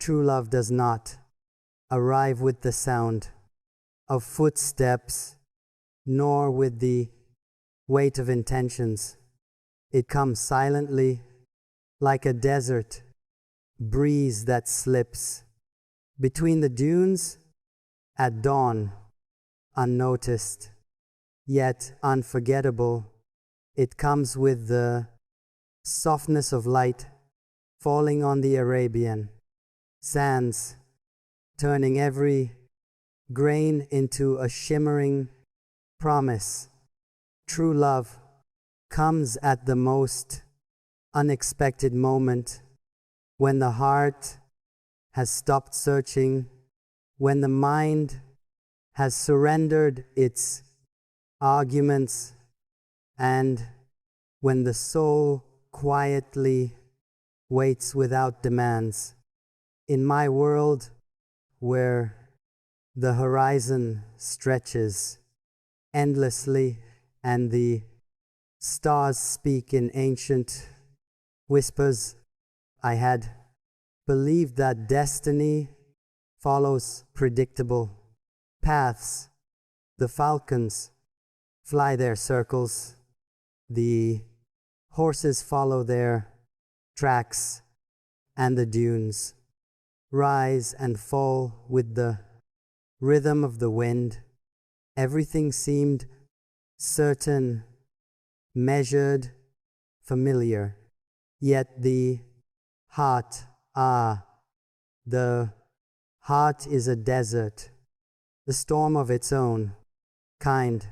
True love does not arrive with the sound of footsteps, nor with the weight of intentions. It comes silently, like a desert breeze that slips between the dunes at dawn, unnoticed, yet unforgettable. It comes with the softness of light falling on the Arabian sands, turning every grain into a shimmering promise. True love comes at the most unexpected moment, when the heart has stopped searching, when the mind has surrendered its arguments, and when the soul quietly waits without demands. In my world, where the horizon stretches endlessly and the stars speak in ancient whispers, I had believed that destiny follows predictable paths. The falcons fly their circles, the horses follow their tracks, and the dunes rise and fall with the rhythm of the wind. Everything seemed certain, measured, familiar. Yet the heart, the heart is a desert, the storm of its own kind.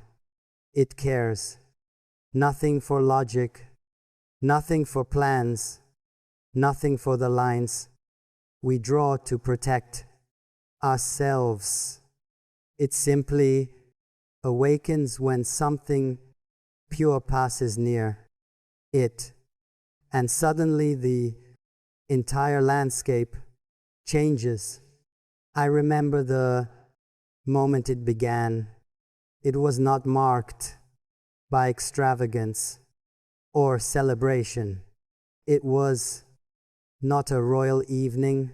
It cares nothing for logic, nothing for plans, nothing for the lines we draw to protect ourselves. It simply awakens when something pure passes near it, and suddenly the entire landscape changes. I remember the moment it began. It was not marked by extravagance or celebration. It was not a royal evening,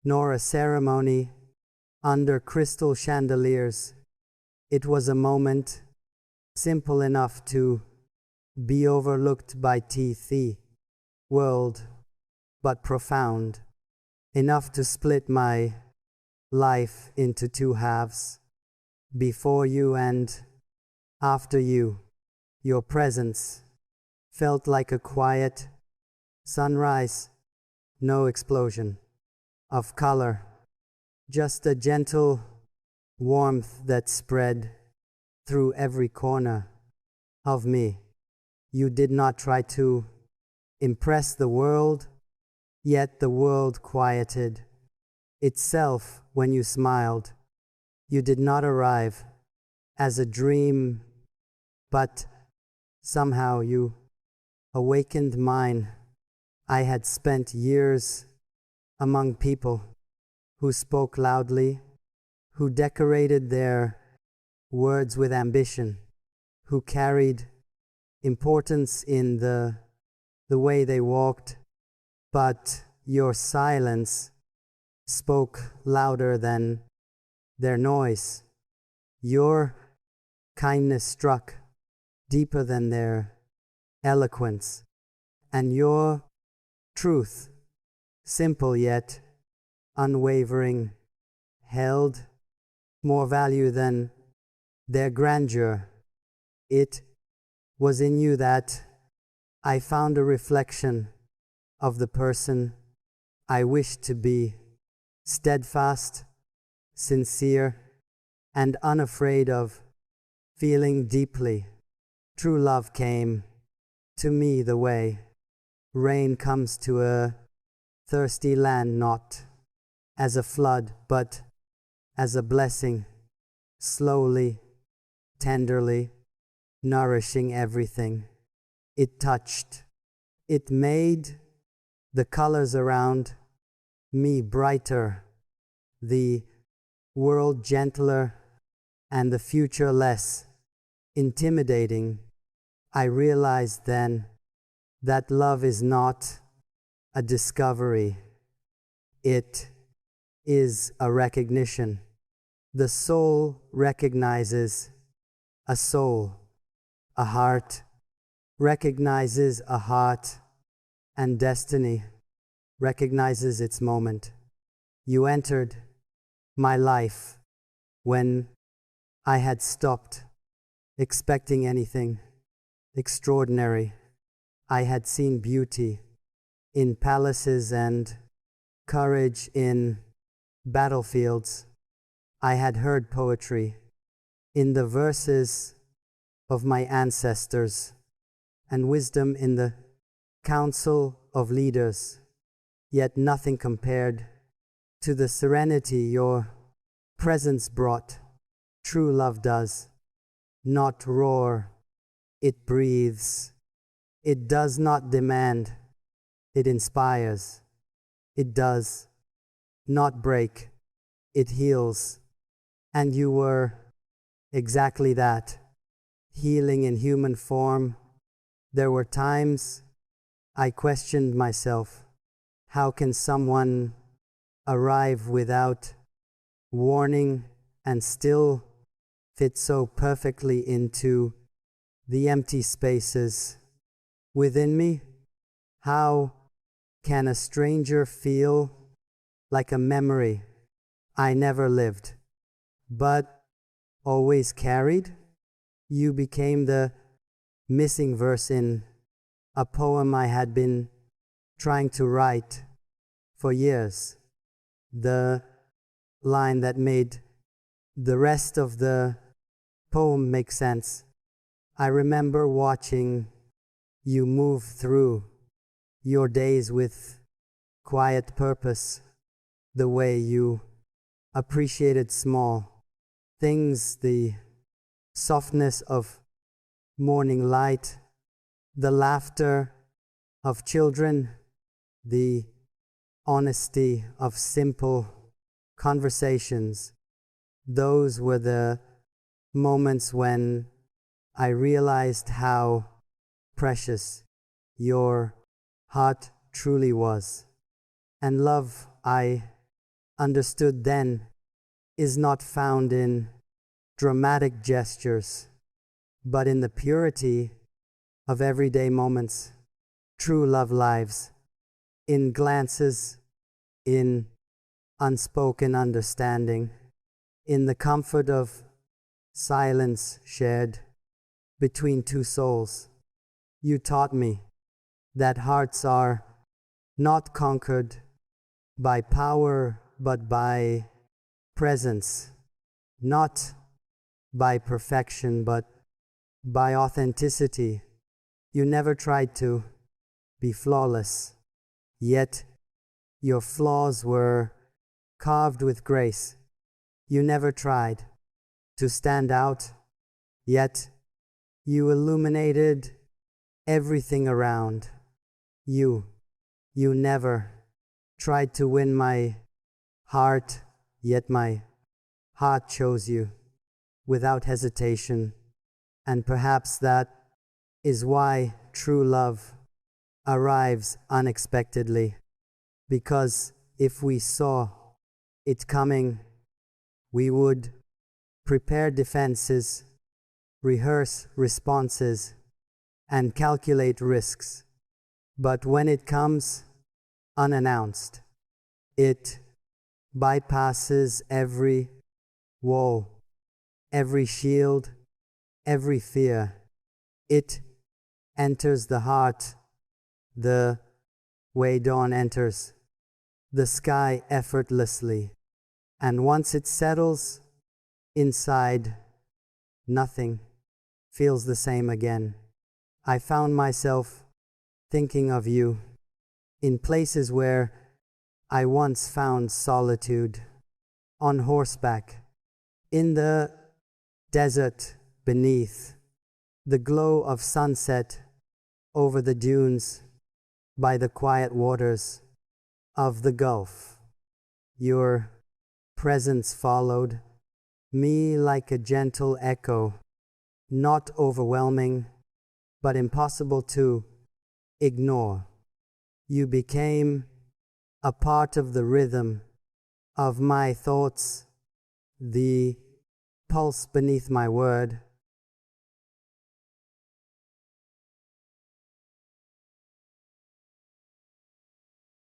nor a ceremony under crystal chandeliers. It was a moment simple enough to be overlooked by the world, but profound enough to split my life into two halves, before you and after you. Your presence felt like a quiet sunrise, no explosion of color, just a gentle warmth that spread through every corner of me. You did not try to impress the world, yet the world quieted itself when you smiled. You did not arrive as a dream, but somehow you awakened mine. I had spent years among people who spoke loudly, who decorated their words with ambition, who carried importance in the way they walked, but your silence spoke louder than their noise. Your kindness struck deeper than their eloquence, and your truth, simple yet unwavering, held more value than their grandeur. It was in you that I found a reflection of the person I wished to be, steadfast, sincere, and unafraid of feeling deeply. True love came to me the way rain comes to a thirsty land, not as a flood, but as a blessing, slowly, tenderly, nourishing everything it touched. It made the colors around me brighter, the world gentler, and the future less intimidating. I realized then that love is not a discovery. It is a recognition. The soul recognizes a soul. A heart recognizes a heart, and destiny recognizes its moment. You entered my life when I had stopped expecting anything extraordinary. I had seen beauty in palaces and courage in battlefields. I had heard poetry in the verses of my ancestors and wisdom in the counsel of leaders, yet nothing compared to the serenity your presence brought. True love does not roar, it breathes. It does not demand, it inspires. It does not break, it heals. And you were exactly that, healing in human form. There were times I questioned myself. How can someone arrive without warning and still fit so perfectly into the empty spaces within me? How can a stranger feel like a memory I never lived, but always carried? You became the missing verse in a poem I had been trying to write for years. The line that made the rest of the poem make sense. I remember watching you move through your days with quiet purpose, the way you appreciated small things, the softness of morning light, the laughter of children, the honesty of simple conversations. Those were the moments when I realized how precious your heart truly was. And love, I understood then, is not found in dramatic gestures, but in the purity of everyday moments. True love lives in glances, in unspoken understanding, in the comfort of silence shared between two souls. You taught me that hearts are not conquered by power, but by presence, not by perfection, but by authenticity. You never tried to be flawless, yet your flaws were carved with grace. You never tried to stand out, yet you illuminated everything around. You never tried to win my heart, yet my heart chose you without hesitation. And perhaps that is why true love arrives unexpectedly, because if we saw it coming, we would prepare defenses, rehearse responses, and calculate risks. But when it comes unannounced, it bypasses every wall, every shield, every fear. It enters the heart the way dawn enters the sky effortlessly. And once it settles inside, nothing feels the same again. I found myself thinking of you in places where I once found solitude, on horseback, in the desert beneath the glow of sunset, over the dunes, by the quiet waters of the Gulf. Your presence followed me like a gentle echo, not overwhelming, but impossible to ignore. You became a part of the rhythm of my thoughts, the pulse beneath my word,